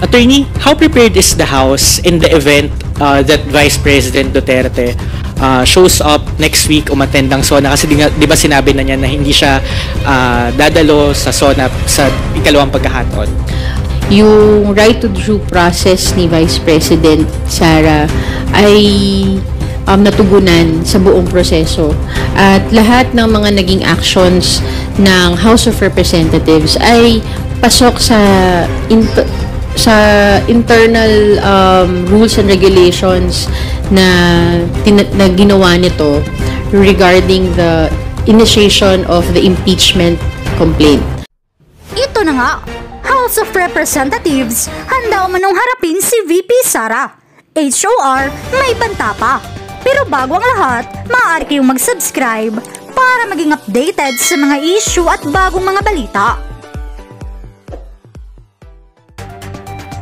Attorney, how prepared is the House in the event that Vice President Duterte shows up next week umattend ng SONA? Kasi di ba sinabi na niya na hindi siya dadalo sa SONA sa ikalawang pagkakataon? Yung right to due process ni Vice President Sara ay natugunan sa buong proseso. At lahat ng mga naging actions ng House of Representatives ay pasok sa internal rules and regulations na ginawa nito regarding the initiation of the impeachment complaint. Ito na nga, House of Representatives handa umanong harapin si VP Sara. HOR may banta pa. Pero bago ang lahat, maaari kayong mag-subscribe para maging updated sa mga issue at bagong mga balita.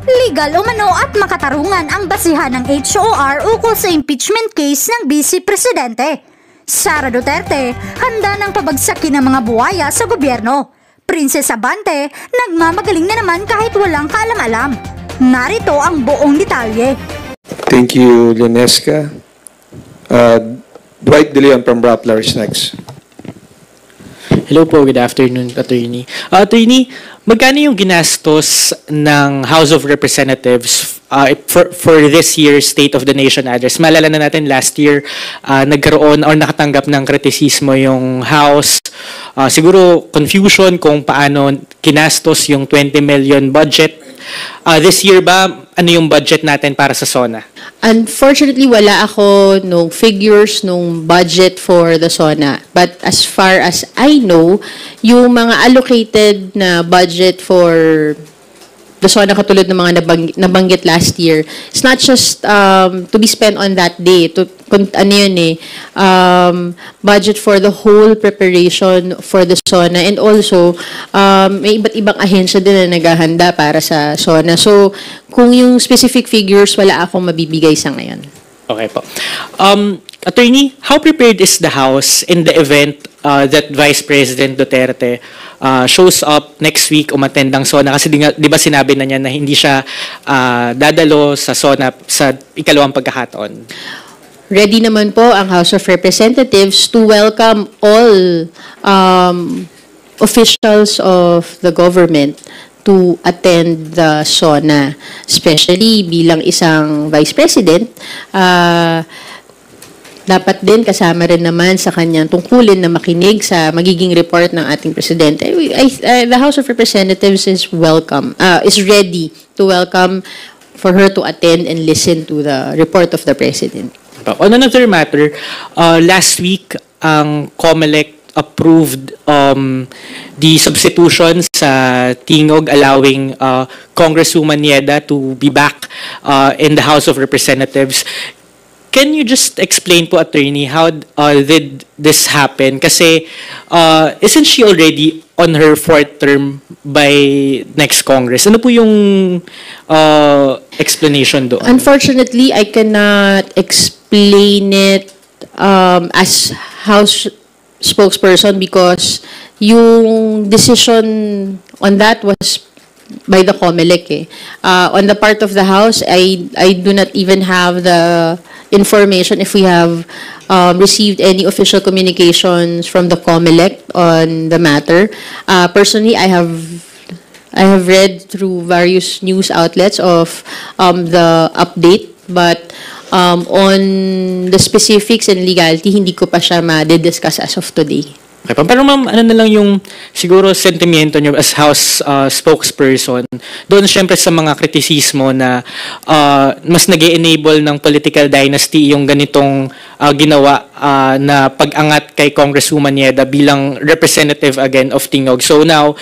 Legal umano at makatarungan ang basihan ng HOR ukol sa impeachment case ng Vice Presidente. Sara Duterte, handa ng pabagsakin ng mga buwaya sa gobyerno. Princess Abante, nagmamagaling na naman kahit walang kaalam-alam. Narito ang buong detalye. Thank you, Leonesca. Dwight De Leon from Rappler is next. Hello po, good afternoon, Attorney. Attorney, magkano yung ginastos ng House of Representatives for this year's State of the Nation address? Maalala na natin last year, nagkaroon or nakatanggap ng kritisismo yung House. Siguro confusion kung paano kinastos yung 20 million budget. This year ba, ano yung budget natin para sa SONA? Unfortunately, wala ako nung figures nung budget for the SONA. But as far as I know, yung mga allocated na budget for the SONA katulad ng mga nabanggit last year, it's not just to be spent on that day. Budget for the whole preparation for the SONA, and also may iba't ibang ahensya din na naghahanda para sa SONA. So, kung yung specific figures, wala akong mabibigay sa ngayon. Okay po. Attorney, how prepared is the House in the event that Vice President Duterte shows up next week umattend ng SONA? Kasi di ba sinabi na niya na hindi siya dadalo sa SONA sa ikalawang pagkakataon? Ready naman po ang House of Representatives to welcome all officials of the government to attend the SONA. Especially bilang isang Vice President, dapat din kasama rin naman sa kanyang tungkulin na makinig sa magiging report ng ating Presidente. The House of Representatives is ready to welcome for her to attend and listen to the report of the President. On another matter, last week, ang COMELEC approved the substitution sa Tingog, allowing Congresswoman Yeda to be back in the House of Representatives. Can you just explain po, Attorney, how did this happen? Kasi isn't she already on her fourth term by next Congress? Ano po yung explanation doon? Unfortunately, I cannot explain it as House spokesperson because yung decision on that was by the COMELEC. On the part of the House, I do not even have the information if we have received any official communications from the COMELEC on the matter. Personally, I have read through various news outlets of the update, but on the specifics and legality, hindi ko pa siya ma-discuss as of today. Okay, pero ma'am, ano na lang yung siguro sentimiento nyo as House spokesperson doon syempre sa mga kritisismo na mas nag-e-enable ng political dynasty yung ganitong ginawa na pag-angat kay Congresswoman Yeda bilang representative again of Tingog. So now,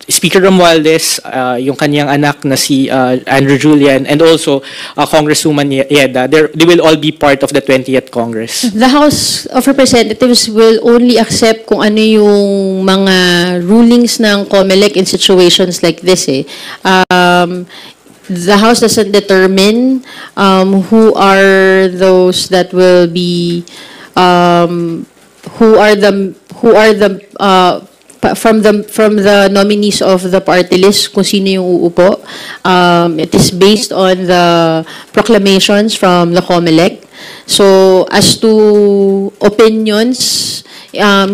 Speaker Romualdez, yung kanyang anak na si Andrew Julian, and also Congresswoman Yeda, they will all be part of the 20th Congress. The House of Representatives will only accept kung ano yung mga rulings ng COMELEC in situations like this. The House doesn't determine who are those that will be who are the from the nominees of the party list kung sino yung uupo. It is based on the proclamations from the COMELEC. So as to opinions,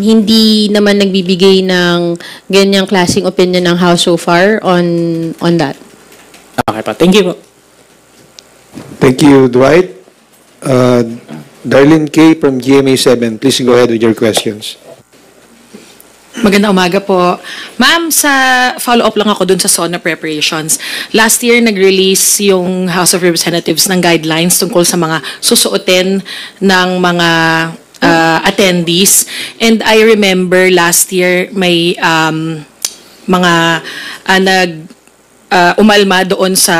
hindi naman nagbibigay ng ganyang klaseng opinion ng House so far on that. Okay pa. Thank you po. Thank you, Dwight. Darlene K. from GMA7, please go ahead with your questions. Magandang umaga po. Ma'am, sa follow-up lang ako dun sa SONA preparations. Last year, nag-release yung House of Representatives ng guidelines tungkol sa mga susuotin ng mga attendees. And I remember last year, may mga umalma doon sa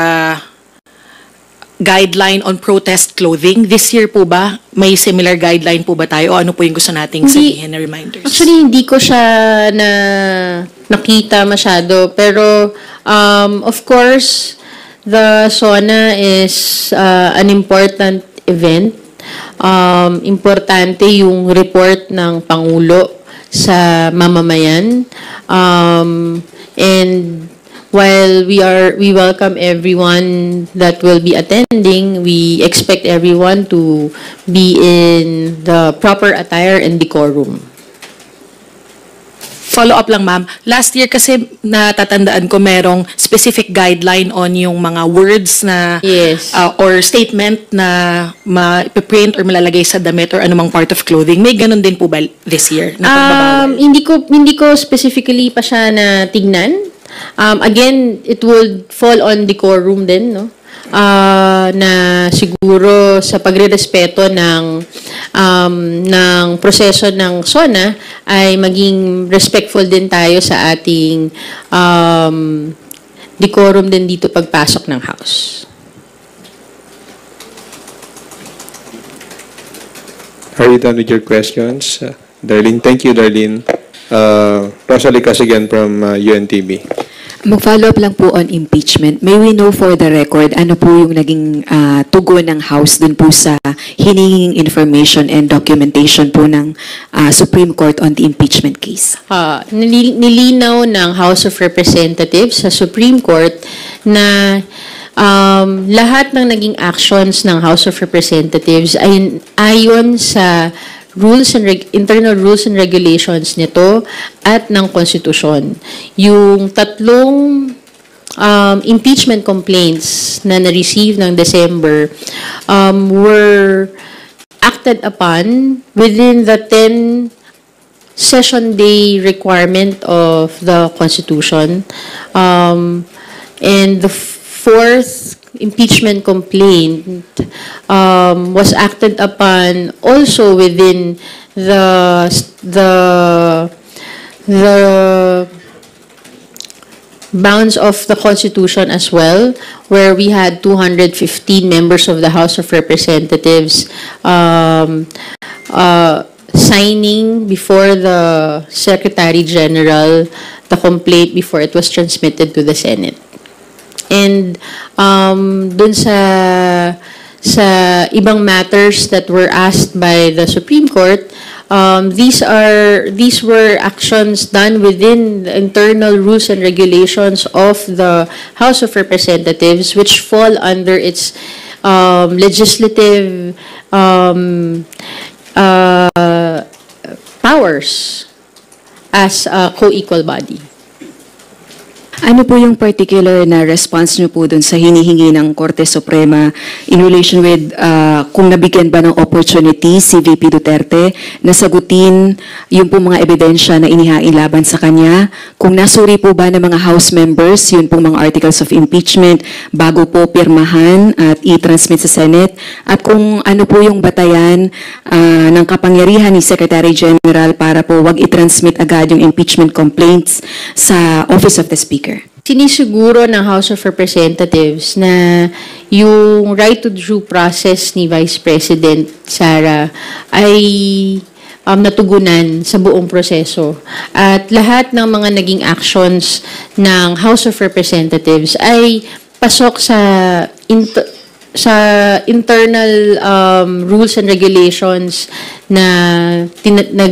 guideline on protest clothing. This year po ba, may similar guideline po ba tayo? O ano po yung gusto nating sabihin na reminders? Actually, hindi ko siya nakita masyado. Pero, of course, the SONA is an important event. Importante yung report ng Pangulo sa mamamayan. And while we welcome everyone that will be attending, we expect everyone to be in the proper attire and decorum. Follow-up lang, ma'am. Last year kasi natatandaan ko merong specific guideline on yung mga words na Yes. or statement na ma-print or malalagay sa damit or anumang part of clothing. May ganun din po ba this year? Na pagbabawal? Hindi ko specifically pa siya na tignan. Again, it would fall on decorum din, no? Na siguro sa pagrerespeto ng proseso ng SONA ay maging respectful din tayo sa ating decorum din dito pagpasok ng House. Are you done with your questions? Darlene, thank you, Darlene. Rosalie Casigan from UNTV. Mag-follow up lang po on impeachment. May we know for the record, ano po yung naging tugon ng House dun po sa hininging information and documentation po ng Supreme Court on the impeachment case? Nilinaw ng House of Representatives sa Supreme Court na lahat ng naging actions ng House of Representatives ay ayon sa internal rules and regulations nito at ng konstitusyon. Yung tatlong impeachment complaints na na-receive ng December were acted upon within the 10 session day requirement of the Constitution. And the fourth impeachment complaint was acted upon also within the bounds of the Constitution as well, where we had 215 members of the House of Representatives signing before the Secretary General the complaint before it was transmitted to the Senate. And dun sa ibang matters that were asked by the Supreme Court, these were actions done within the internal rules and regulations of the House of Representatives, which fall under its legislative powers as a co-equal body. Ano po yung particular na response nyo po dun sa hinihingi ng Korte Suprema in relation with kung nabigyan ba ng opportunity si VP Duterte na sagutin yung po mga ebidensya na inihain laban sa kanya? Kung nasuri po ba ng mga House members yun pong mga articles of impeachment bago po pirmahan at i-transmit sa Senate? At kung ano po yung batayan ng kapangyarihan ni Secretary General para po wag i-transmit agad yung impeachment complaints sa Office of the Speaker? Sinisiguro ng House of Representatives na yung right to due process ni Vice President Sara ay natugunan sa buong proseso. At lahat ng mga naging actions ng House of Representatives ay pasok sa internal rules and regulations na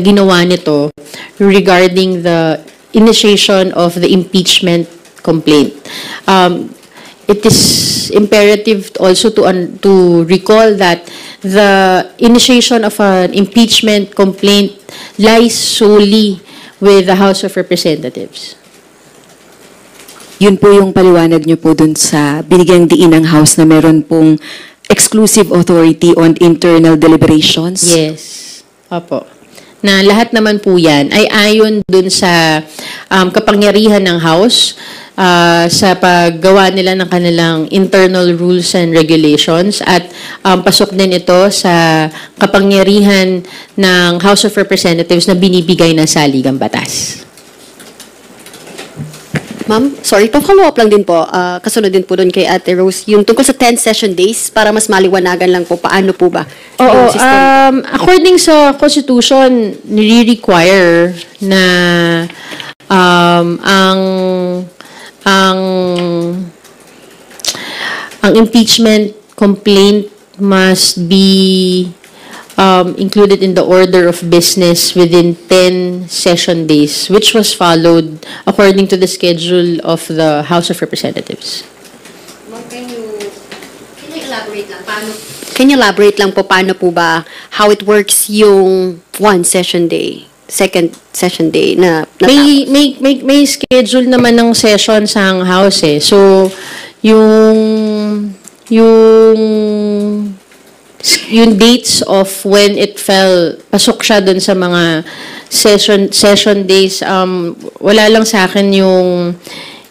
ginawa nito regarding the initiation of the impeachment complaint. It is imperative also to recall that the initiation of an impeachment complaint lies solely with the House of Representatives. Yun po yung paliwanag niyo po dun sa binigyang diin ng House na meron pong exclusive authority on internal deliberations? Yes. Opo. Na lahat naman po yan ay ayon dun sa kapangyarihan ng House sa paggawa nila ng kanilang internal rules and regulations at pasok din ito sa kapangyarihan ng House of Representatives na binibigay ng saligang batas. Ma'am, sorry, pa-follow up lang din po, kasunod din po doon kay Ate Rose, yung tungkol sa 10 session days, para mas maliwanagan lang po, paano po ba? Oo, yung system? according sa Constitution, nire-require na ang impeachment complaint must be included in the order of business within 10 session days, which was followed according to the schedule of the House of Representatives. Ma'am, can you elaborate lang? Can you elaborate lang po paano po ba, how it works yung 1 session day, 2nd session day na May schedule naman ng session sa House eh. So, yung dates of when it fell, pasok siya dun sa mga session days. Wala lang sa akin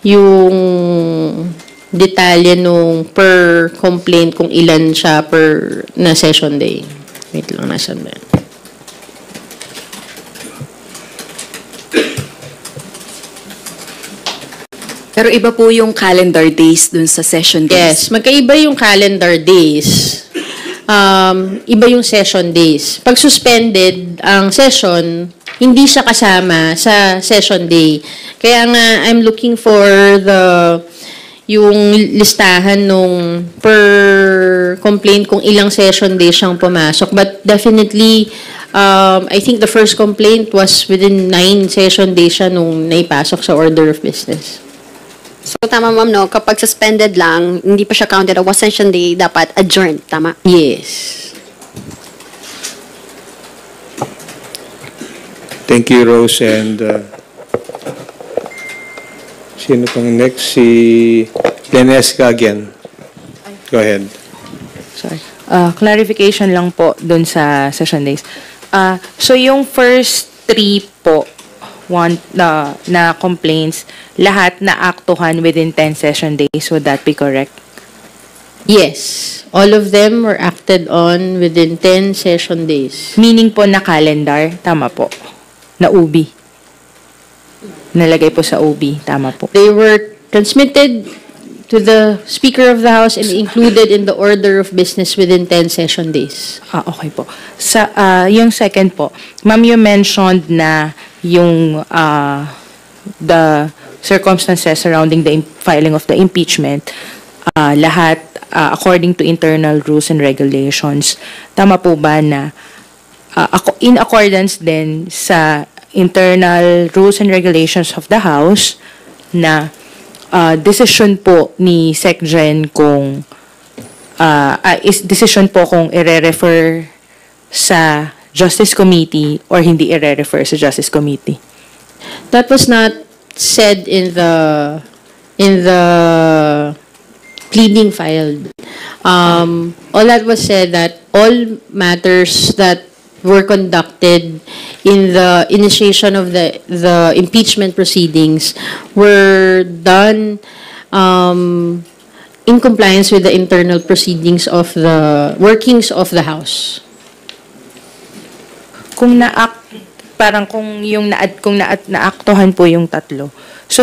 yung detalye nung per complaint kung ilan siya per na session day. Wait lang, nasan ba? Pero iba po yung calendar days dun sa session days. Yes, magkaiba yung calendar days. Iba yung session days. Pag suspended ang session, hindi siya kasama sa session day. Kaya nga, I'm looking for yung listahan nung per complaint kung ilang session days siyang pumasok. But definitely, I think the first complaint was within 9 session days siya nung naipasok sa order of business. So, tama ma'am, no? Kapag suspended lang, hindi pa siya counted as 1 session day, dapat adjourned, tama? Yes. Thank you, Rose. And sino pang next? Si Lenesca again. Go ahead. Sorry. Clarification lang po dun sa session days. So yung first 3 po, na complaints, lahat na aktuhan within 10 session days. Would that be correct? Yes. All of them were acted on within 10 session days. Meaning po na calendar, tama po. Na UB. Nalagay po sa UB, tama po. They were transmitted to the Speaker of the House and included in the order of business within 10 session days. Okay po. Sa yung second po, ma'am, you mentioned na yung the circumstances surrounding the filing of the impeachment, lahat according to internal rules and regulations. Tama po ba na in accordance din sa internal rules and regulations of the House na decision po ni SecGen kung is decision po kung i-refer sa Justice Committee or hindi i-refer sa Justice Committee? That was not said in the pleading filed. All that was said that all matters that were conducted in the initiation of the impeachment proceedings were done in compliance with the internal proceedings of the workings of the House. Kung parang kung naaktuhan po yung tatlo. So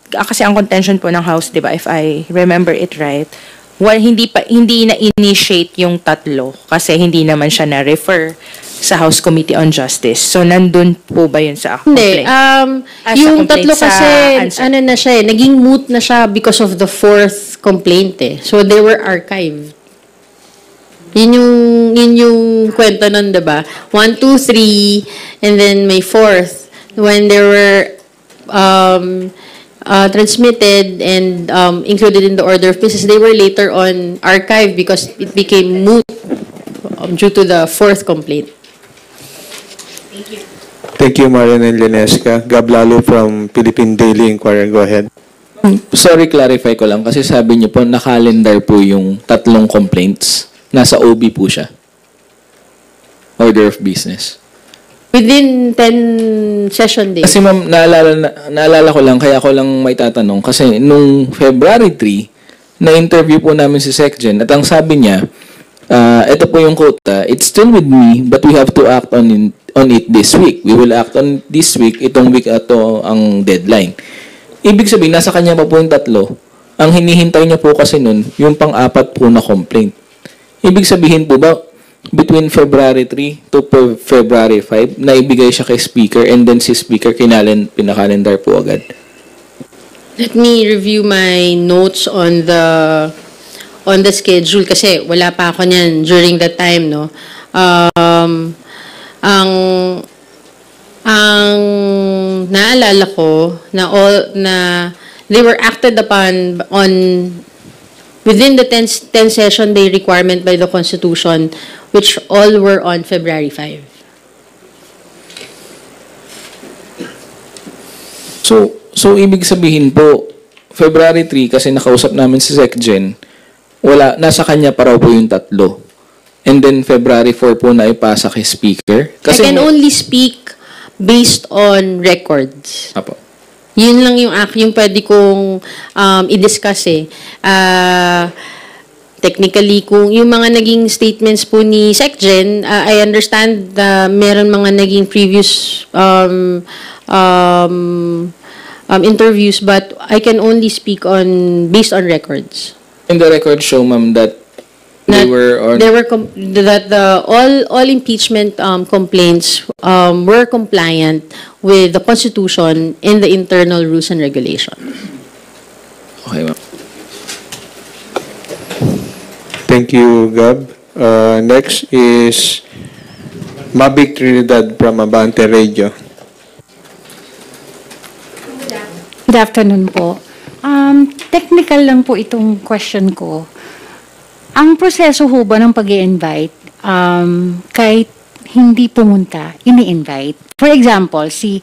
kasi ang contention po ng House, 'di ba, if I remember it right, hindi na initiate yung tatlo kasi hindi naman siya na refer sa House Committee on Justice. So nandun po ba yun sa complaint? Hindi. Yung tatlo kasi na siya naging moot na siya because of the 4th complaint eh. So they were archived. Yun yung kwento nun, diba? 1, 2, 3, and then may 4th. When there were transmitted and included in the order of business, they were later on archived because it became moot due to the fourth complaint. Thank you, Marian and Lenesca. Gab Lalo from Philippine Daily Inquirer. Go ahead. Sorry, clarify ko lang kasi sabi niyo po nakalendar po yung 3 complaints. Nasa OB po siya. Order of business. Within 10 session days. Kasi ma'am, naalala ko lang, kaya ko lang may tatanong. Kasi nung February 3, na-interview po namin si SecGen at ang sabi niya, ito po yung quota, it's still with me but we have to act on it this week. We will act on this week, itong week ito ang deadline. Ibig sabihin, nasa kanya pa po yung 3. Ang hinihintay niya po kasi nun, yung pang-4 po na complaint. Ibig sabihin po ba, between February 3 to February 5, naibigay siya kay speaker and then si speaker pinakalendar po agad? Let me review my notes on the schedule kasi wala pa ako niyan during that time, no. Ang naalala ko na they were acted upon within the 10 session day requirement by the Constitution, which all were on February 5. So ibig sabihin po, February 3 kasi nakausap namin si SecGen, nasa kanya pa raw po yung 3. And then February 4 po na ipasa kay speaker. Kasi I can only speak based on records. Apo. Yun lang yung pwede kong i-discuss eh. Technically, kung yung mga naging statements po ni SecGen, I understand meron mga naging previous interviews, but I can only speak based on records. In the record show, ma'am, that all impeachment complaints were compliant with the Constitution and the internal rules and regulations. Okay, ma'am. Thank you, Gab. Next is Mabik Trinidad from Abante Radio. Good afternoon po. Technical lang po itong question ko. Ang proseso ho ba ng pag-i-invite, kahit hindi pumunta, ini-invite? For example, si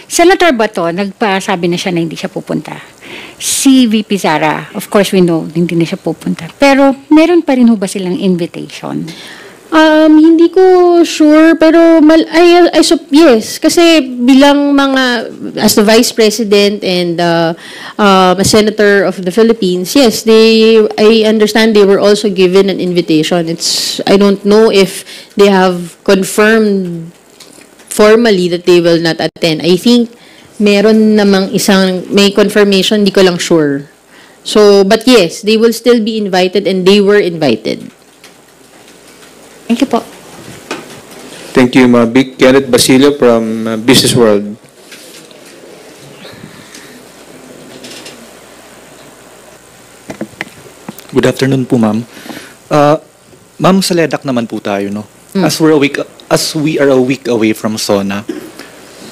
Senator Bato, nagpasabi na siya na hindi siya pupunta. Si VP Sara, of course we know, hindi na siya pupunta. Pero meron pa rin ho ba silang invitation? Hindi ko sure, pero yes, kasi bilang as the Vice President and a Senator of the Philippines, yes, I understand they were also given an invitation. I don't know if they have confirmed formally that they will not attend. I think meron namang may confirmation, di ko lang sure. So, but yes, they will still be invited and they were invited. Thank you po. Thank you, Mabik. Kenneth Basilio from Business World. Good afternoon po, ma'am. Ma'am, sa LEDAC naman po tayo, no? As we are a week away from SONA,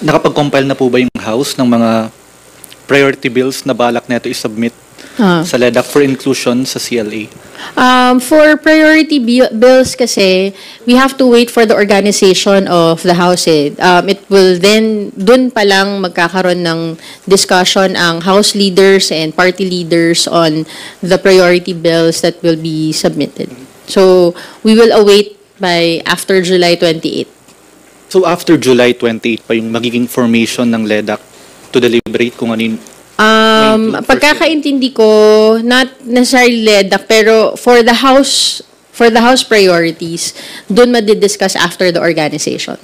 nakapag-compile na po ba yung House ng mga priority bills na balak neto i-submit sa LEDAC for inclusion sa CLA? For priority bills kasi, we have to wait for the organization of the House. It will then, dun pa lang magkakaroon ng discussion ang House leaders and party leaders on the priority bills that will be submitted. So, we will await by after July 28. So, after July 28 pa yung magiging formation ng LEDAC to deliberate kung ano yung pagkakaintindi ko, not necessarily LEDAC, pero for the House priorities, dun madidiscuss after the organization.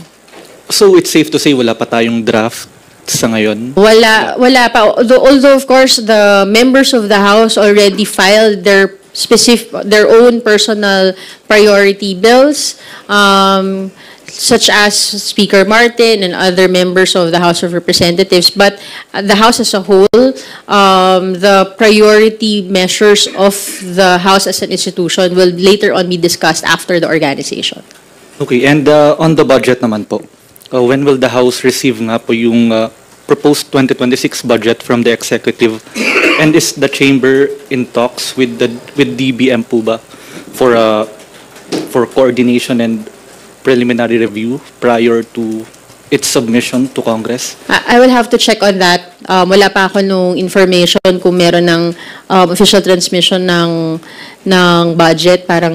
So, it's safe to say wala pa tayong draft sa ngayon? Wala pa. Although, of course, the members of the House already filed their own personal priority bills, such as Speaker Martin and other members of the House of Representatives. But the House as a whole, the priority measures of the House as an institution will later on be discussed after the organization. Okay, and on the budget naman po, when will the House receive nga po yung proposed 2026 budget from the executive, and is the chamber in talks with DBM po ba for coordination and preliminary review prior to its submission to Congress? I will have to check on that. Wala pa ako nung information kung meron ng official transmission ng budget. Parang,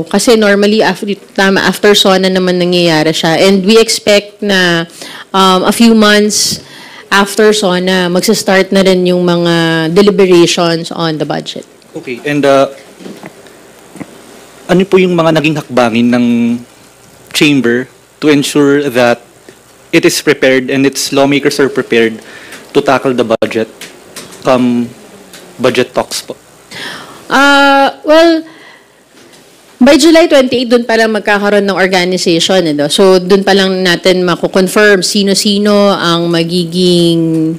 kasi normally after SONA naman nangyayari siya. And we expect na a few months after SONA, magsa-start na rin yung mga deliberations on the budget. Okay, and ano po yung mga naging hakbangin ng chamber to ensure that it is prepared and its lawmakers are prepared to tackle the budget come budget talks po? Well, by July 28, dun pa lang magkakaroon ng organization. So, dun pa lang natin mako-confirm sino-sino ang magiging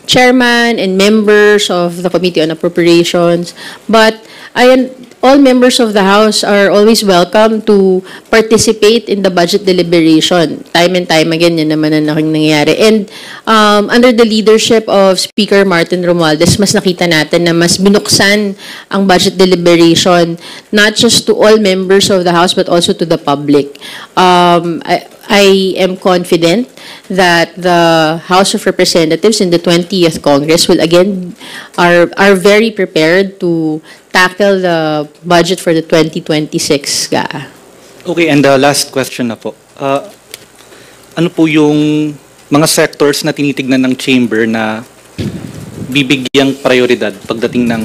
chairman and members of the Committee on Appropriations. But all members of the House are always welcome to participate in the budget deliberation. Time and time again, yan naman ang nangyayari. And under the leadership of Speaker Martin Romualdez, mas nakita natin na mas binuksan ang budget deliberation, not just to all members of the House, but also to the public. I am confident that the House of Representatives in the 20th Congress will again are very prepared to tackle the budget for the 2026 GAA. Okay, and the last question na po. Ano po yung mga sectors na tinitignan ng chamber na bibigyang prioridad pagdating ng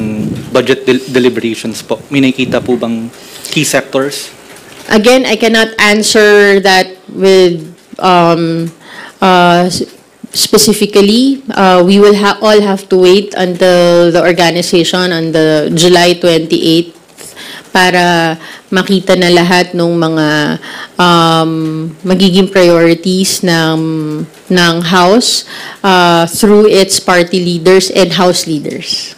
budget deliberations po? May nakikita po bang key sectors? Again, I cannot answer that with specifically. We will all have to wait until the organization on the July 28th para makita na lahat ng mga magiging priorities ng House through its party leaders and House leaders.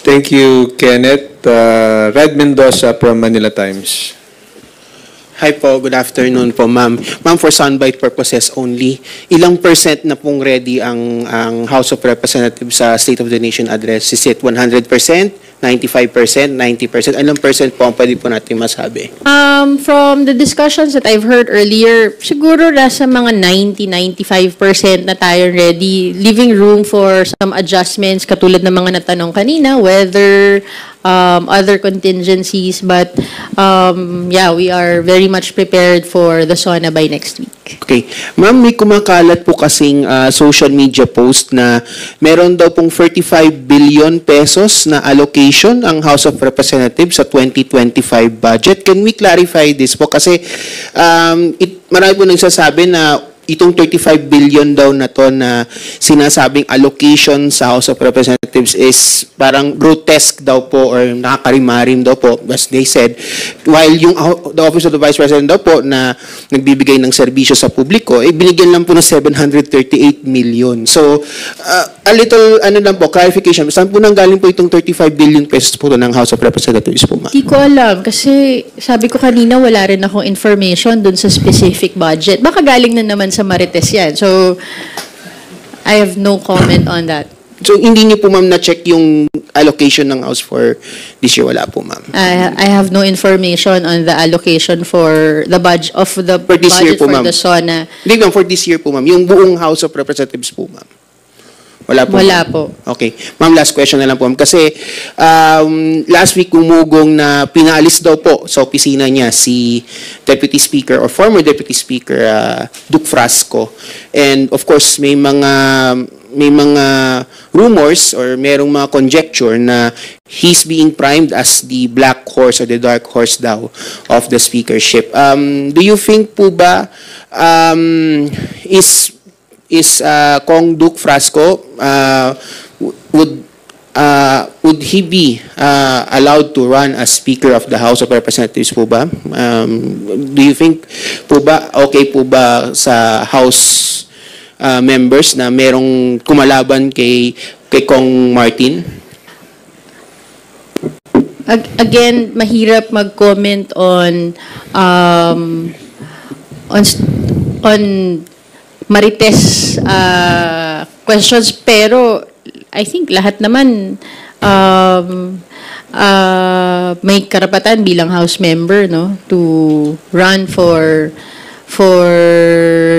Thank you, Kenneth. Red Mendoza from Manila Times. Hi po, good afternoon po, ma'am. Ma'am, for soundbite purposes only, ilang percent na pong ready ang House of Representatives sa State of the Nation address? Is it 100%, 95%, 90%? Ilang percent po ang pwede po natin masabi? From the discussions that I've heard earlier, siguro nasa mga 90-95% na tayo ready, leaving room for some adjustments katulad ng mga natanong kanina, whether other contingencies, but yeah, we are very much prepared for the SONA by next week. Okay. Ma'am, may kumakalat po kasing social media post na meron daw pong 45 billion pesos na allocation ang House of Representatives sa 2025 budget. Can we clarify this po? Kasi marami po nagsasabi na itong 35 billion daw na to na sinasabing allocation sa House of Representatives is parang grotesque daw po or nakakarimarim daw po, as they said, while yung the Office of the Vice President daw po na nagbibigay ng serbisyo sa publiko, binigyan lang po ng 738 million. So, a little, lang po, clarification, saan po nanggaling po itong 35 billion pesos po ng House of Representatives po, ma'am? Di ko alam, kasi sabi ko kanina wala rin akong information dun sa specific budget. Baka galing na naman sa Marites yan. So, I have no comment on that. So, hindi niyo po, ma'am, na-check yung allocation ng House for this year? Wala po, ma'am. I have no information on the allocation for the budget of the for this budget year po, for ma'am. the SONA. Hindi, ma'am, for this year po, ma'am. Yung buong House of Representatives po, ma'am. Wala po. Wala ma'am. po. Okay. Ma'am, last question na lang po, ma'am. Kasi last week umugong na pinaalis daw po sa opisina niya si Deputy Speaker or former Deputy Speaker Duke Frasco. And of course, may mga rumors or merong mga conjecture na he's being primed as the black horse or the dark horse daw of the speakership. Do you think po ba is Kong Duke Frasco would he be allowed to run as Speaker of the House of Representatives po ba? Do you think po ba okay po ba sa House members na merong kumalaban kay Kong Martin? Again, mahirap mag-comment on Marites questions, pero I think lahat naman may karapatan bilang House member, no, to run for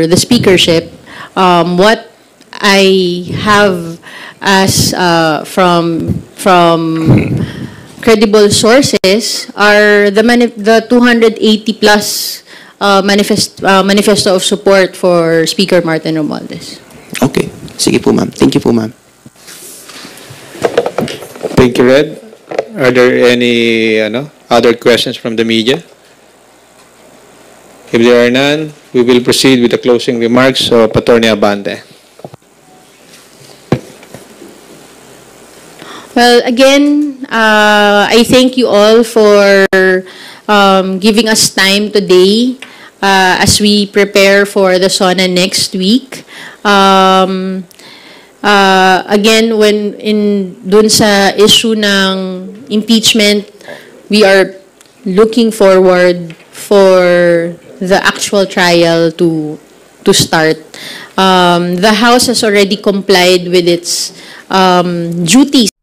the speakership. What I have as from credible sources are the 280 plus manifesto of support for Speaker Martin Romualdez. Okay. Sige po, ma'am. Thank you po, ma'am. Thank you, Red. Are there any other questions from the media? If there are none, we will proceed with the closing remarks of Attorney Abante. Well, again, I thank you all for giving us time today as we prepare for the SONA next week. Again, dun sa issue ng impeachment, we are looking forward for the actual trial to start. The House has already complied with its duties